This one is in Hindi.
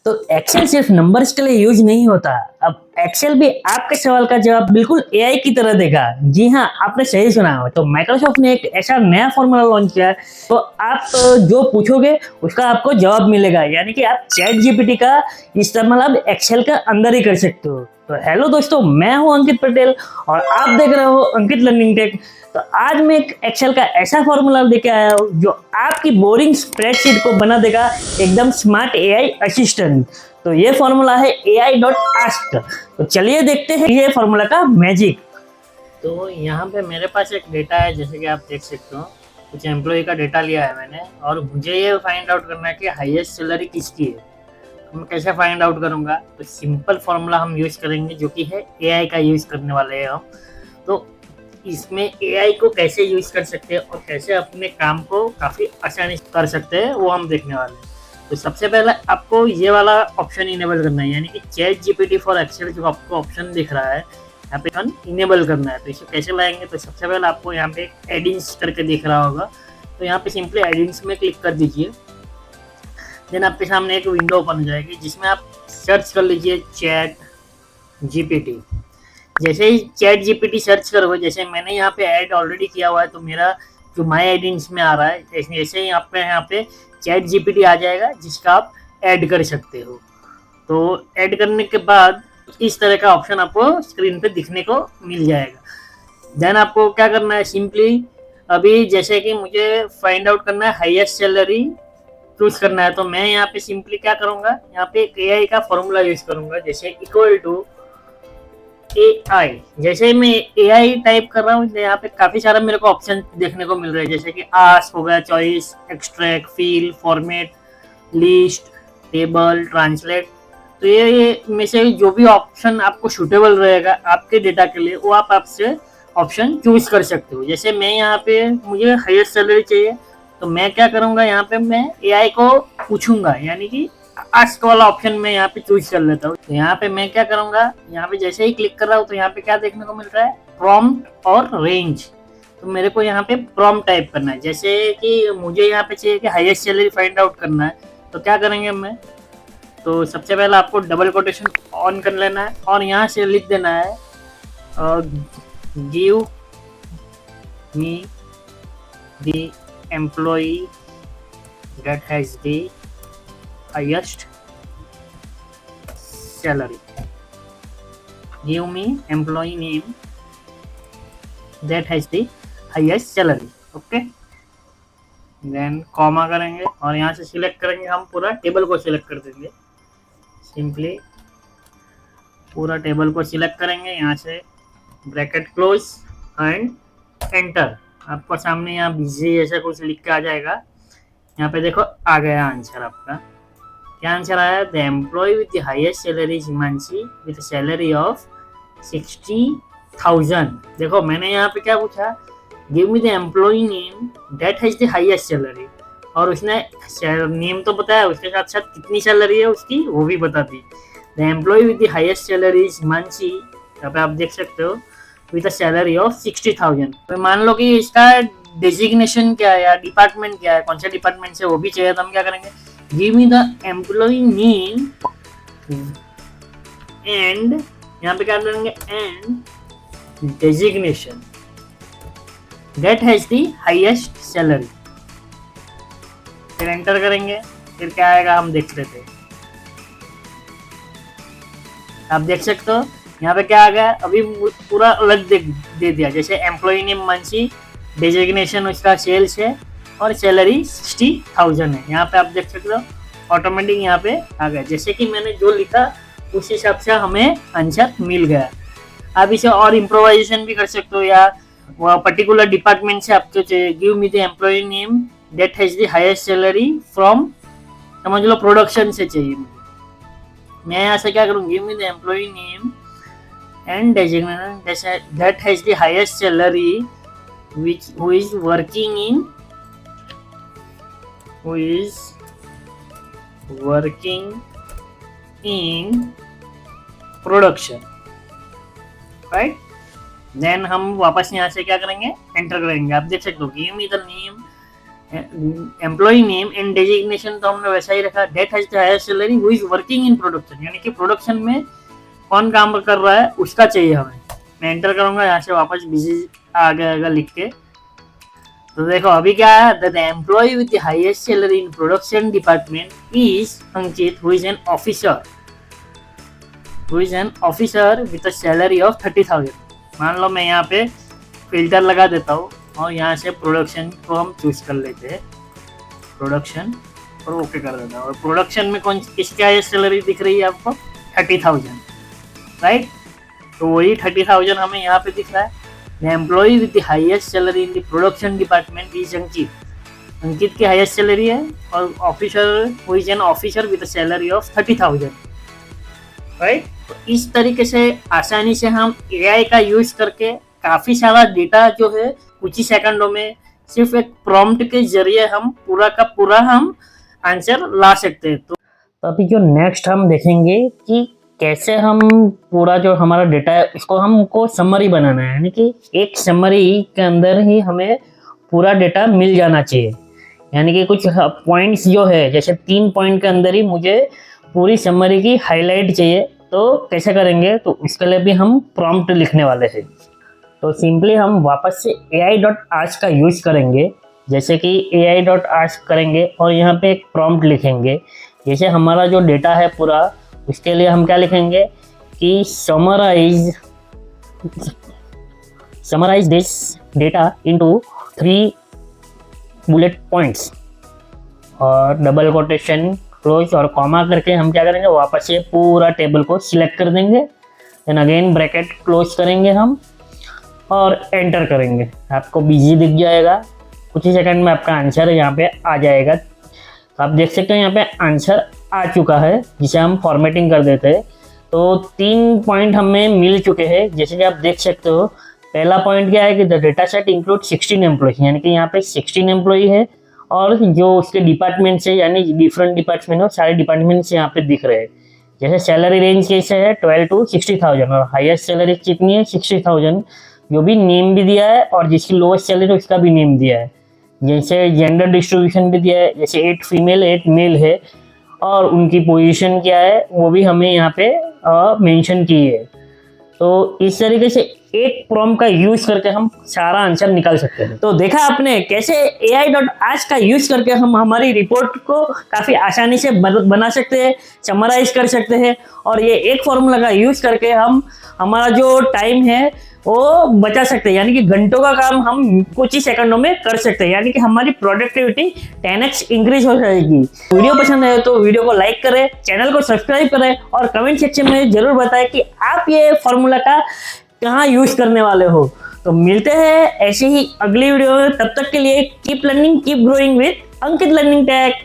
तो एक्सेल सिर्फ नंबर्स के लिए यूज नहीं होता। अब एक्सेल भी आपके सवाल का जवाब बिल्कुल एआई की तरह देगा। जी हाँ, आपने सही सुना हो। तो माइक्रोसॉफ्ट ने एक ऐसा नया फॉर्मूला लॉन्च किया है, तो आप जो पूछोगे उसका आपको जवाब मिलेगा। यानी कि आप चैट जीपीटी का इस्तेमाल अब एक्सेल के अंदर ही कर सकते हो। तो हेलो दोस्तों, मैं हूं अंकित पटेल और आप देख रहे हो अंकित लर्निंग टेक। तो आज मैं एक एक्सेल का ऐसा फॉर्मूला लेके आया हूँ जो आपकी बोरिंग स्प्रेडशीट को बना देगा एकदम स्मार्ट एआई असिस्टेंट। तो ये फॉर्मूला है AI.ask। तो चलिए देखते हैं ये फॉर्मूला का मैजिक। तो यहाँ पे मेरे पास एक डेटा है, जैसे कि आप देख सकते हो। कुछ एम्प्लॉय का डेटा लिया है मैंने और मुझे ये फाइंड आउट करना है कि हाईएस्ट सैलरी किसकी है। तो मैं कैसे फाइंड आउट करूँगा? तो सिंपल फॉर्मूला हम यूज करेंगे जो कि है एआई का यूज करने वाले हैं हम। तो इसमें एआई को कैसे यूज कर सकते हैं और कैसे अपने काम को काफ़ी आसानी से कर सकते हैं वो हम देखने वाले हैं। तो सबसे पहले आपको ये वाला ऑप्शन इनेबल करना है, यानी कि चैट जीपीटी फॉर एक्सेल जो आपको ऑप्शन दिख रहा है यहाँ पे इनेबल करना है। तो इसे कैसे लाएंगे? तो सबसे पहले आपको यहाँ पे एडिंग्स करके दिख रहा होगा, तो यहाँ पे सिंपली एडिंग्स में क्लिक कर दीजिए। देन आपके सामने एक विंडो ओपन हो जाएगी जिसमें आप सर्च कर लीजिए चैट जीपीटी। जैसे ही चैट जीपीटी सर्च करोगे, जैसे मैंने यहाँ पे ऐड ऑलरेडी किया हुआ है तो मेरा जो माई एडिंग्स में आ रहा है, जैसे ही आपके यहाँ पे चैट जीपीटी आ जाएगा जिसका आप ऐड कर सकते हो। तो ऐड करने के बाद इस तरह का ऑप्शन आपको स्क्रीन पे दिखने को मिल जाएगा। देन आपको क्या करना है? सिंपली अभी जैसे कि मुझे फाइंड आउट करना है हाईएस्ट सैलरी चूज करना है, तो मैं यहाँ पे सिंपली क्या करूँगा, यहाँ पे एआई का फॉर्मूला यूज करूँगा, जैसे इक्वल टू AI। जैसे मैं AI टाइप कर रहा हूँ यहाँ पे काफी सारा मेरे को ऑप्शन देखने को मिल रहा है, जैसे कि आस्क हो गया, choice, extract, fill, format, list, table, translate. तो ये में से जो भी ऑप्शन आपको सूटेबल रहेगा आपके डेटा के लिए वो आप आपसे ऑप्शन चूज कर सकते हो। जैसे मैं यहाँ पे मुझे हाईएस्ट सैलरी चाहिए, तो मैं क्या करूँगा, यहाँ पे मैं AI को पूछूंगा, यानी कि आस्क वाला ऑप्शन मैं यहाँ पे चूज कर लेता हूँ। तो यहाँ पे मैं क्या करूँगा, यहाँ पे जैसे ही क्लिक कर रहा हूँ तो यहाँ पे क्या देखने को मिल रहा है, प्रॉम्प्ट और रेंज। तो मेरे को यहाँ पे प्रॉम्प्ट टाइप करना है, जैसे कि मुझे यहाँ पे चाहिए कि हाईएस्ट सैलरी फाइंड आउट करना है। तो क्या करेंगे मैं, तो सबसे पहले आपको डबल कोटेशन ऑन कर लेना है और यहाँ से लिख देना है give me the employee that has the highest salary. Give me employee name that has the highest salary. Okay. Then comma करेंगे और यहाँ से सिलेक्ट करेंगे, हम पूरा टेबल को सिलेक्ट कर देंगे। सिंपली पूरा टेबल को सिलेक्ट करेंगे, यहाँ से ब्रैकेट क्लोज एंड एंटर। आपको सामने यहाँ बिजी ऐसा कुछ लिख के आ जाएगा। यहाँ पे देखो आ गया आंसर आपका। क्या आंसर आया? The employee with the highest salary is Himanshi with salary of 60,000। देखो मैंने यहाँ पे क्या पूछा, give me the employee name that has the highest salary, और उसने नेम तो बताया, उसके साथ साथ कितनी सैलरी है उसकी वो भी बता दी। The employee with the highest salary is Himanshi, यहाँ पे आप देख सकते हो, विद अ सैलरी ऑफ 60,000। तो मान लो कि इसका डेजिग्नेशन क्या है या डिपार्टमेंट क्या है, कौन सा डिपार्टमेंट से वो भी चाहिए, तो हम क्या करेंगे, give me the employee name and यहाँ पे क्या करेंगे, and designation that has the highest salary। फिर एंटर करेंगे, फिर क्या आएगा हम देख लेते हैं। आप देख सकते हो यहाँ पे क्या आ गया, अभी पूरा अलग दे दिया। जैसे एम्प्लॉय नेम मंशी, डेजिग्नेशन उसका सेल्स है और सैलरी 60,000 है। यहाँ पे आप देख सकते हो ऑटोमेटिक यहाँ पे आ गया। जैसे कि मैंने जो लिखा उस हिसाब से हमें आंसर मिल गया। आप इसे और इम्प्रोवाइजेशन भी कर सकते हो, या पर्टिकुलर डिपार्टमेंट से आपको चाहिए, give me the employee name that has the highest salary from, समझ लो प्रोडक्शन से चाहिए मुझे। मैं यहाँ से क्या करूँ, give me the employee name and designation that has the highest salary which who is working in production, right? Then हम वापस यहाँ से क्या करेंगे, एंटर करेंगे। आप देख सकते हो give me the name employee name and designation तो हमने वैसा ही रखा। That has the highest salary who is working in production, यानी कि प्रोडक्शन में कौन काम कर रहा है उसका चाहिए हमें। मैं एंटर करूंगा, यहाँ से वापस बिजी आ गया लिख के। तो देखो अभी क्या है, the employee with the highest salary in production department is Ankit who is an officer, with a salary of 30,000। मान लो मैं यहाँ पे फिल्टर लगा देता हूँ और यहाँ से प्रोडक्शन को हम चूज कर लेते हैं, प्रोडक्शन, और ओके कर देता हूँ। और प्रोडक्शन में कौन किसकी हाईएस्ट सैलरी दिख रही है आपको? 30,000, राइट। तो वही 30,000 हमें यहाँ पे दिख रहा है। The employee with the highest salary in the production department is Ankit. Ankit की हाईएस्ट सैलरी है, और officer who is an officer with salary of 30,000, right. तो इस तरीके से आसानी से हम एआई का यूज करके काफी सारा डेटा जो है कुछ ही सेकंडों में सिर्फ एक प्रॉम्प्ट के जरिए हम पूरा का पूरा हम आंसर ला सकते हैं। तो अभी जो नेक्स्ट हम देखेंगे कि कैसे हम पूरा जो हमारा डेटा है उसको हमको समरी बनाना है, यानी कि एक समरी के अंदर ही हमें पूरा डेटा मिल जाना चाहिए। यानी कि कुछ पॉइंट्स जो है, जैसे 3 पॉइंट के अंदर ही मुझे पूरी समरी की हाईलाइट चाहिए, तो कैसे करेंगे? तो उसके लिए भी हम प्रॉम्प्ट लिखने वाले हैं। तो सिंपली हम वापस से ai.ask का यूज करेंगे। जैसे कि ai.ask करेंगे और यहाँ पे एक प्रॉम्प्ट लिखेंगे। जैसे हमारा जो डेटा है पूरा, उसके लिए हम क्या लिखेंगे कि summarize this data into 3 bullet points, और डबल कोटेशन क्लोज और कॉमा करके हम क्या करेंगे, वापस से पूरा टेबल को सिलेक्ट कर देंगे। देन अगेन ब्रैकेट क्लोज करेंगे हम और एंटर करेंगे। आपको बिजी दिख जाएगा, कुछ ही सेकंड में आपका आंसर यहाँ पे आ जाएगा। तो आप देख सकते हैं यहाँ पे आंसर आ चुका है, जिसे हम फॉर्मेटिंग कर देते हैं। तो 3 पॉइंट हमें मिल चुके हैं। जैसे कि आप देख सकते हो, पहला पॉइंट क्या है कि the data set include 16 employee, यानी कि यहाँ पे 16 एम्प्लॉय है, और जो उसके डिपार्टमेंट से, यानी डिफरेंट डिपार्टमेंट हो, सारे डिपार्टमेंट से यहाँ पे दिख रहे हैं। जैसे सैलरी रेंज कैसे है 12 to 60,000, और हाईएस्ट सैलरी कितनी है 60,000, जो भी नेम भी दिया है, और जिसकी लोएस्ट सैलरी उसका भी नेम दिया है। जैसे जेंडर डिस्ट्रीब्यूशन भी दिया है, जैसे 8 फीमेल 8 मेल है, और उनकी पोजीशन क्या है वो भी हमें यहाँ पे मेंशन की है। तो इस तरीके से एक प्रॉम्प्ट का यूज करके हम सारा आंसर निकाल सकते हैं। तो देखा आपने कैसे ai.ask का यूज करके हम हमारी रिपोर्ट को काफी आसानी से बना सकते हैं, समराइज कर सकते हैं, और ये एक फॉर्मूला का यूज करके हम हमारा जो टाइम है वो बचा सकते हैं। यानी कि घंटों का काम हम कुछ ही सेकंडों में कर सकते हैं, यानी कि हमारी प्रोडक्टिविटी 10x इंक्रीज हो जाएगी। वीडियो पसंद आए तो वीडियो को लाइक करें, चैनल को सब्सक्राइब करें, और कमेंट सेक्शन में जरूर बताएं कि आप ये फॉर्मूला का कहाँ यूज करने वाले हो। तो मिलते हैं ऐसे ही अगली वीडियो में, तब तक के लिए keep learning keep growing with Ankit learning take.